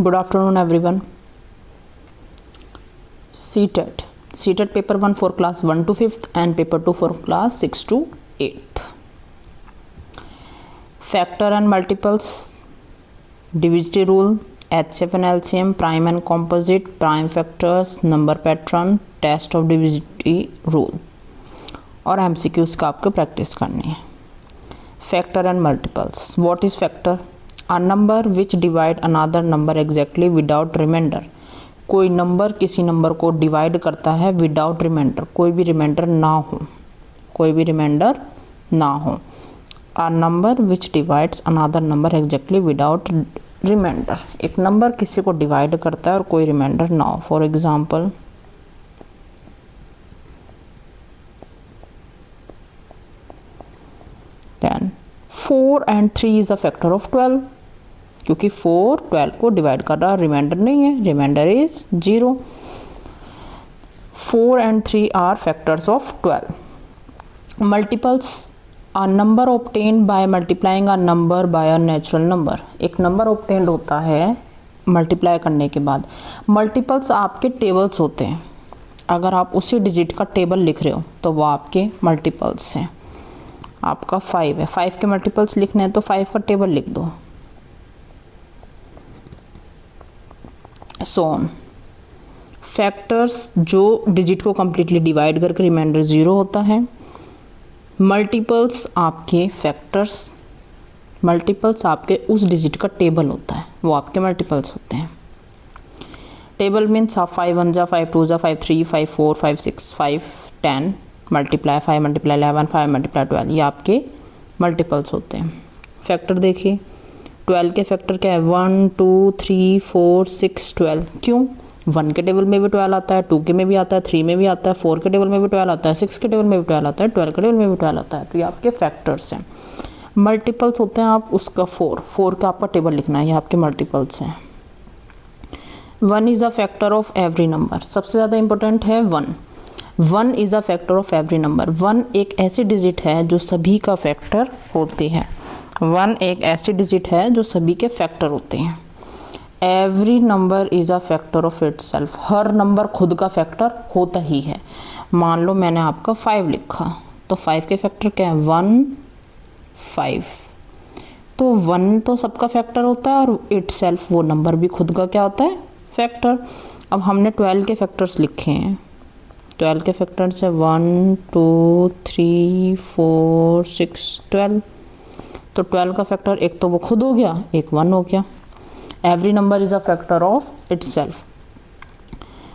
Good afternoon, everyone. CTET paper 1 for class 1 to 5th and paper 2 for class 6 to 8th. Factor and multiples, divisivity rule, HCF and LCM, prime and composite, prime factors, number pattern, test of divisivity rule और MCQs का आपको practice करनी है. Factor and multiples. What is factor? A number which divide another number exactly without remainder. कोई number किसी number को divide करता है विदाउट रिमाइंडर, कोई भी रिमाइंडर ना हो. A number which divides another number exactly without remainder. एक नंबर किसी को डिवाइड करता है और कोई रिमाइंडर ना हो. For example 10. 4 and 3 is a factor of 12. क्योंकि 4 12 को डिवाइड कर रहा है, रिमाइंडर नहीं है, reminder is 0. 4 and 3 are factors of 12. Multiples, a number obtained by multiplying a number by a natural number. एक नंबर ऑब्टेन्ड होता है मल्टीप्लाई करने के बाद. मल्टीपल्स आपके टेबल्स होते हैं. अगर आप उसी डिजिट का टेबल लिख रहे हो तो वो आपके मल्टीपल्स हैं. आपका 5 है, 5 के मल्टीपल्स लिखने हैं तो 5 का टेबल लिख दो. So on. फैक्टर्स जो डिजिट को कम्प्लीटली डिवाइड करके रिमाइंडर 0 होता है. मल्टीपल्स आपके फैक्टर्स, मल्टीपल्स आपके उस डिजिट का टेबल होता है, वो आपके मल्टीपल्स होते हैं. टेबल मीन्स आप 5 1 जा, 5 2 जा, 5 3, 5 4, 5 6, 5 10 मल्टीप्लाई 5 मल्टीप्लाई 11, 5 मल्टीप्लाई 12, ये आपके मल्टीपल्स होते हैं. फैक्टर देखिए, 12 के फैक्टर क्या है? 1 2 3 4 6 12. क्यों? 1 के टेबल में भी 12 आता है, 2 के में भी आता है, 3 में भी आता है, 4 के टेबल में भी 12 आता है, 6 के टेबल में भी 12 आता है, 12 के टेबल में भी 12 आता है. तो ये आपके फैक्टर्स हैं. मल्टीपल्स होते हैं आप उसका 4 का आपका टेबल लिखना है, ये आपके मल्टीपल्स हैं. 1 is a factor of every number. सबसे ज़्यादा इंपॉर्टेंट है 1 is a factor of every number. 1 एक ऐसी डिजिट है जो सभी का फैक्टर होती है. 1 एक ऐसी डिजिट है जो सभी के फैक्टर होते हैं. Every number is a factor of itself. Her number खुद का फैक्टर होता ही है. मान लो मैंने आपका 5 लिखा तो 5 के फैक्टर क्या है? 1 5. तो 1 तो सबका फैक्टर होता है और इटसेल्फ वो नंबर भी खुद का क्या होता है? फैक्टर. अब हमने 12 के फैक्टर्स लिखे हैं. 12 के फैक्टर्स है 1 2 3 4 6 12. तो 12 का फैक्टर एक तो वो खुद हो गया, एक 1 हो गया. Every number is a factor of itself.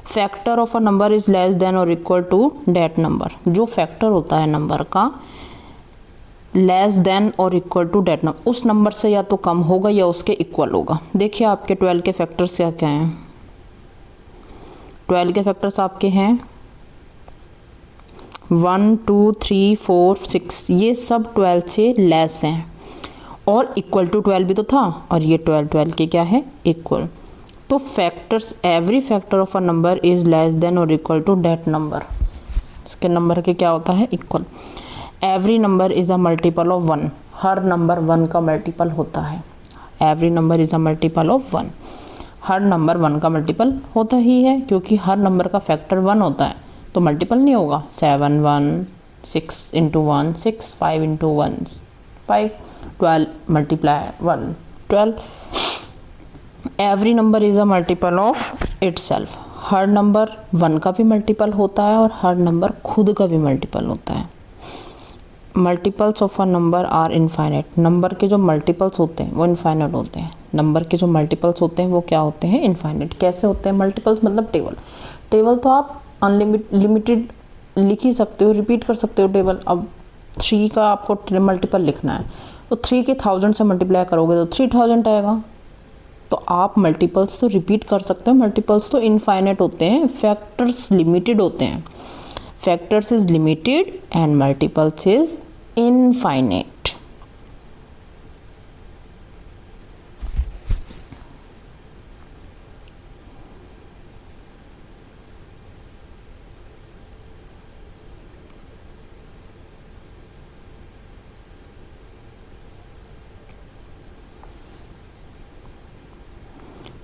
Factor of a number is less than और इक्वल टू डेट नंबर. जो फैक्टर होता है नंबर का लेस देन और इक्वल टू डेट नंबर, उस नंबर से या तो कम होगा या उसके इक्वल होगा. देखिए आपके 12 के फैक्टर्स क्या हैं? 12 के फैक्टर्स आपके हैं 1 2 3 4 6. ये सब 12 से लेस हैं और इक्वल टू 12 भी तो था, और ये 12 के क्या है? इक्वल. तो factors, every factor of a number is less than और इक्वल टू डेट नंबर. इसके नंबर के क्या होता है? Equal. Every number is a multiple of 1. Her number 1 का मल्टीपल होता है. Every number is a multiple of 1. Her number 1 का मल्टीपल होता ही है, क्योंकि हर नंबर का फैक्टर 1 होता है तो मल्टीपल नहीं होगा. 7 1 6 into 1 6, 5 into 1 5, 12 multiply 1 12. Every number is a multiple of itself. Her number 1 का भी मल्टीपल होता है और हर नंबर खुद का भी मल्टीपल होता है. Multiples of a number are infinite. Number के जो मल्टीपल्स होते हैं वो इनफाइनाइट होते हैं. नंबर के जो मल्टीपल्स होते हैं वो क्या होते हैं? इनफाइनाइट. कैसे होते हैं मल्टीपल्स? मतलब टेबल तो आप अनलिमिटेड लिख ही सकते हो, रिपीट कर सकते हो टेबल. अब 3 का आपको मल्टीपल लिखना है तो 3 के 1000 से मल्टीप्लाई करोगे तो 3000 आएगा. तो आप मल्टीपल्स तो रिपीट कर सकते हो. मल्टीपल्स तो इनफाइनाइट होते हैं, फैक्टर्स लिमिटेड होते हैं. Factors is limited and multiples is infinite.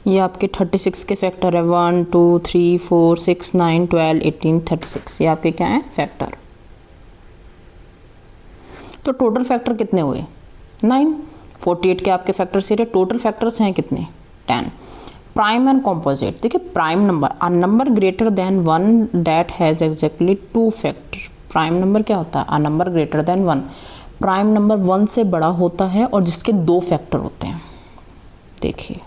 ये आपके 36 के फैक्टर है, 1 2 3 4 6 9 12 18 36, ये आपके क्या है फैक्टर। तो टोटल फैक्टर कितने हुए 9, 48 के आपके फैक्टर से टोटल फैक्टर्स हैं कितने 10। प्राइम एंड कॉम्पोजिट, देखिए prime number a number greater than 1 that has exactly 2 factor. Prime number क्या होता है, a number greater than 1, prime number 1 से बड़ा होता है और जिसके 2 फैक्टर होते हैं। देखिए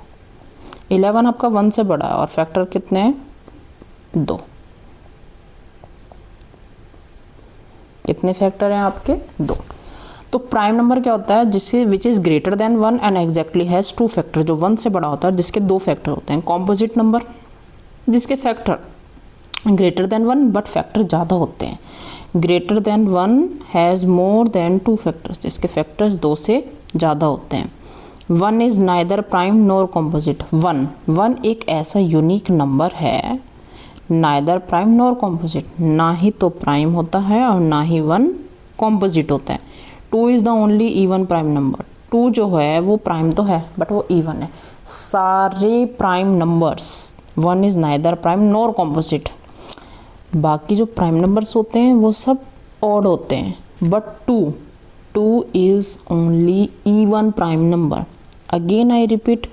11 आपका 1 से बड़ा है और फैक्टर कितने हैं 2, कितने फैक्टर हैं आपके 2। तो प्राइम नंबर क्या होता है, जिससे which is greater than 1 and exactly has 2 factor, जो 1 से बड़ा होता है जिसके 2 फैक्टर होते हैं। कॉम्पोजिट नंबर जिसके factor greater than 1 but factor ज़्यादा होते हैं। Greater than 1 has more than 2 factors, जिसके फैक्टर्स 2 से ज़्यादा होते हैं। 1 is neither prime nor composite. 1 एक ऐसा यूनिक नंबर है, नाइदर प्राइम नॉर कॉम्पोजिट, ना ही तो प्राइम होता है और ना ही 1 कॉम्पोजिट होता है। 2 is the only even prime number. 2 जो है वो प्राइम तो है बट वो इवन है। सारे prime numbers 1 is neither prime nor composite, बाकी जो प्राइम नंबर्स होते हैं वो सब ऑड होते हैं but 2 is only even prime number. Again I repeat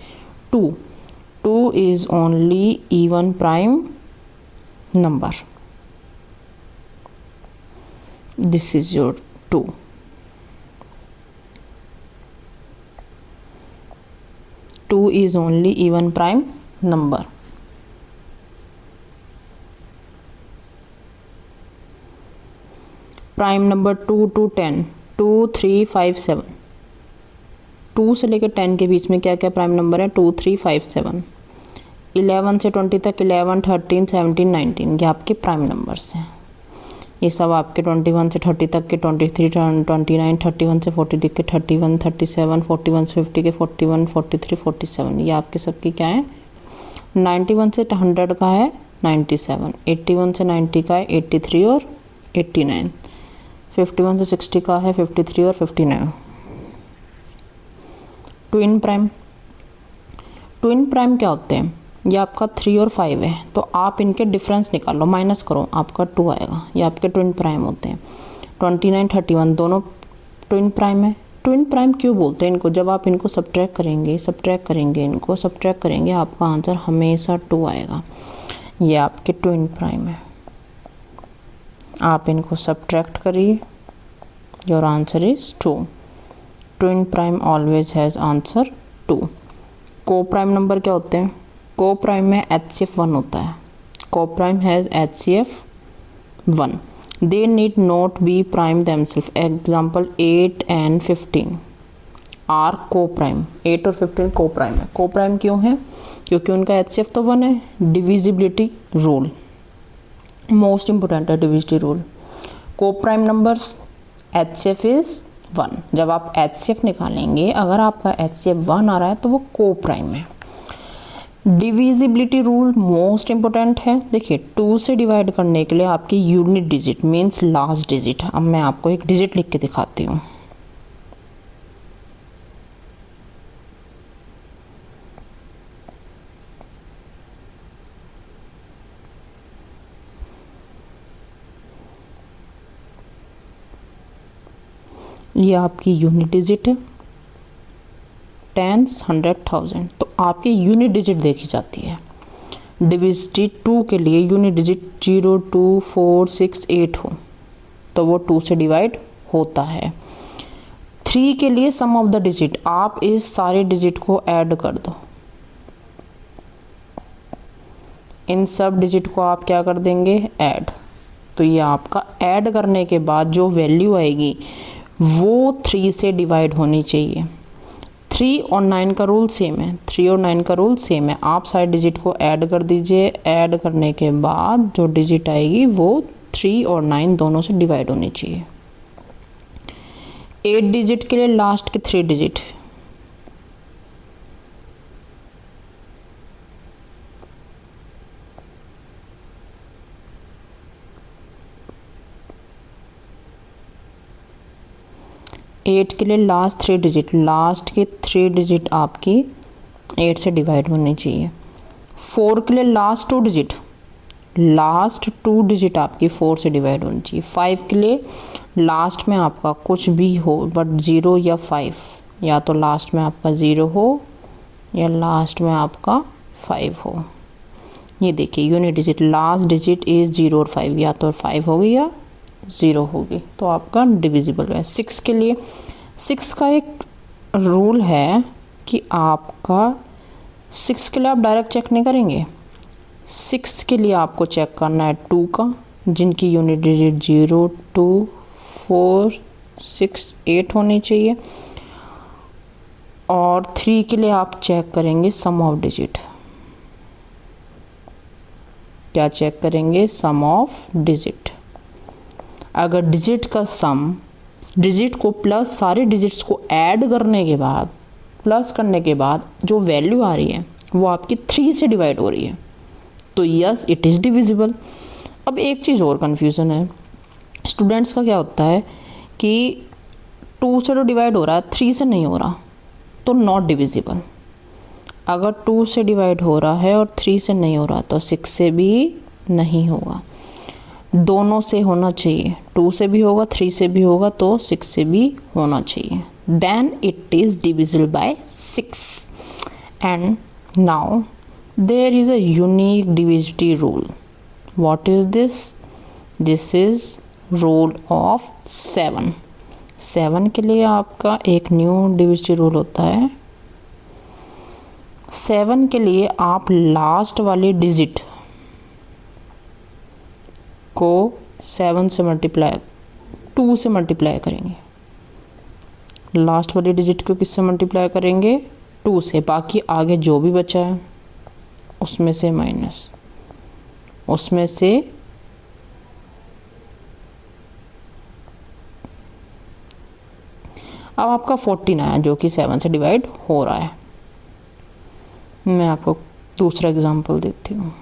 2 is only even prime number. This is your 2. Two is only even prime number. Prime number 2 to 10, 2 3 5 7, 2 से लेकर 10 के बीच में क्या क्या प्राइम नंबर है 2 3 5 7। 11 से 20 तक 11 13 17 19 ये आपके प्राइम नंबर्स हैं। ये सब आपके 21 से 30 तक के 23 29 31 से 40 तक के 31 37 41 से 50 के 41 43 47 ये आपके सब की क्या है। 91 से 100 का है 97, 81 से 90 का है 83 और 89, 51 से 60 का है 53 और 59। ट्विन प्राइम क्या होते हैं, ये आपका 3 और 5 है तो आप इनके डिफरेंस निकालो, माइनस करो, आपका 2 आएगा। ये आपके ट्विन प्राइम होते हैं। 29 31 दोनों ट्विन प्राइम है। ट्विन प्राइम क्यों बोलते हैं इनको, जब आप इनको सब्ट्रैक्ट करेंगे आपका आंसर हमेशा 2 आएगा। ये आपके ट्विन प्राइम है। आप इनको सब्ट्रैक्ट करिए, your answer is 2। Twin prime always has answer 2। को प्राइम नंबर क्या होते हैं, को प्राइम में HCF 1 होता है। Coprime has HCF 1, they need not be prime themselves. Example 8 and 15 are coprime. 8 और 15 को प्राइम है। को प्राइम क्यों है, क्योंकि उनका HCF तो 1 है। डिविजिबिलिटी रूल मोस्ट इंपॉर्टेंट है, डिविजिबिलिटी रूल। को प्राइम नंबर्स HCF इज 1। जब आप HCF निकालेंगे, अगर आपका HCF 1 आ रहा है तो वो को प्राइम है। डिविजिबिलिटी रूल मोस्ट इंपॉर्टेंट है। देखिए 2 से डिवाइड करने के लिए आपकी unit digit means last digit. अब मैं आपको एक डिजिट लिख के दिखाती हूँ। ये आपकी यूनिट डिजिट है, टेंस 100 1000। तो आपकी यूनिट डिजिट देखी जाती है। डिविजिबिलिटी 2 के लिए यूनिट डिजिट 0 2 4 6 8 हो तो वो 2 से डिवाइड होता है। 3 के लिए सम ऑफ द डिजिट, आप इस सारे डिजिट को ऐड कर दो। इन सब डिजिट को आप क्या कर देंगे, ऐड। तो ये आपका ऐड करने के बाद जो वैल्यू आएगी वो 3 से डिवाइड होनी चाहिए। 3 और 9 का रूल सेम है। 3 और 9 का रूल सेम है। आप सारे डिजिट को ऐड कर दीजिए। ऐड करने के बाद जो डिजिट आएगी वो 3 और 9 दोनों से डिवाइड होनी चाहिए। 8 डिजिट के लिए लास्ट के 3 डिजिट, एट के लिए लास्ट के 3 डिजिट आपकी 8 से डिवाइड होनी चाहिए। 4 के लिए लास्ट टू डिजिट आपकी 4 से डिवाइड होनी चाहिए। 5 के लिए लास्ट में आपका कुछ भी हो बट 0 या 5, या तो लास्ट में आपका 0 हो या लास्ट में आपका 5 हो। ये देखिए unit digit last digit is 0 और 5, या तो 5 होगी या 0 होगी, तो आपका डिविजिबल है। 6 के लिए 6 का एक रूल है कि आपका 6 के लिए आप डायरेक्ट चेक नहीं करेंगे। 6 के लिए आपको चेक करना है 2 का, जिनकी यूनिट डिजिट 0, 2, 4, 6, 8 होनी चाहिए। और 3 के लिए आप चेक करेंगे सम ऑफ डिजिट। क्या चेक करेंगे? सम ऑफ डिजिट। अगर डिजिट का सम, डिजिट को प्लस सारे डिजिट्स को ऐड करने के बाद, प्लस करने के बाद जो वैल्यू आ रही है वो आपकी 3 से डिवाइड हो रही है, तो यस इट इज़ डिविजिबल। अब एक चीज़ और कन्फ्यूज़न है स्टूडेंट्स का, क्या होता है कि 2 से तो डिवाइड हो रहा है, 3 से नहीं हो रहा, तो नॉट डिविजिबल। अगर 2 से डिवाइड हो रहा है और 3 से नहीं हो रहा तो 6 से भी नहीं होगा, दोनों से होना चाहिए। 2 से भी होगा, 3 से भी होगा, तो 6 से भी होना चाहिए। Then it is divisible by 6। And now there is a unique divisibility rule. What is this? This is rule of 7। 7 के लिए आपका एक न्यू डिविजिबिलिटी रूल होता है। 7 के लिए आप लास्ट वाले डिजिट को 7 से मल्टीप्लाई, 2 से मल्टीप्लाई करेंगे। लास्ट वाले डिजिट को किससे मल्टीप्लाई करेंगे? 2 से। बाकी आगे जो भी बचा है उसमें से माइनस, उसमें से अब आपका 14 आया जो कि 7 से डिवाइड हो रहा है। मैं आपको दूसरा एग्जांपल देती हूँ।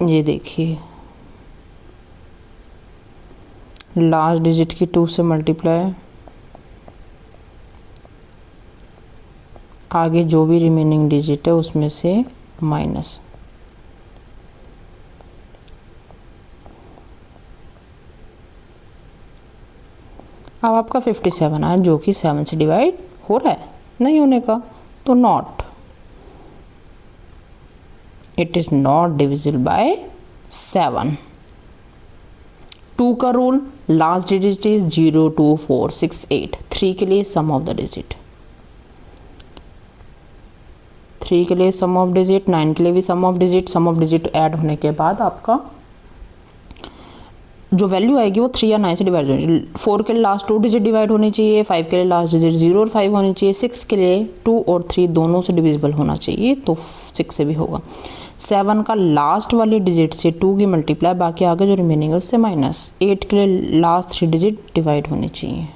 ये देखिए लास्ट डिजिट की 2 से मल्टीप्लाई, आगे जो भी रिमेनिंग डिजिट है उसमें से माइनस। अब आपका 57 आया जो कि 7 से डिवाइड हो रहा है, नहीं होने का, तो not, it is not divisible by 7। 2 का रूल, लास्ट डिजिट इज 0, 2, 4, 6, 8। 3 के लिए सम ऑफ द डिजिट, 3 के लिए सम ऑफ डिजिट, 9 के लिए भी sum of digit. Sum of digit add होने के बाद आपका जो वैल्यू आएगी वो 3 या 9 से डिवाइड होनी। 4 के लिए लास्ट 2 डिजिट डिवाइड होनी चाहिए, 5 के लिए लास्ट डिजिट 0 और 5 होनी चाहिए, 6 के लिए 2 और 3 दोनों से डिविजिबल होना चाहिए, तो 6 से भी होगा। 7 का लास्ट वाले डिजिट से 2 की मल्टीप्लाई, बाकी आगे जो रिमेनिंग है उससे माइनस। 8 के लिए लास्ट 3 डिजिट डिवाइड होनी चाहिए।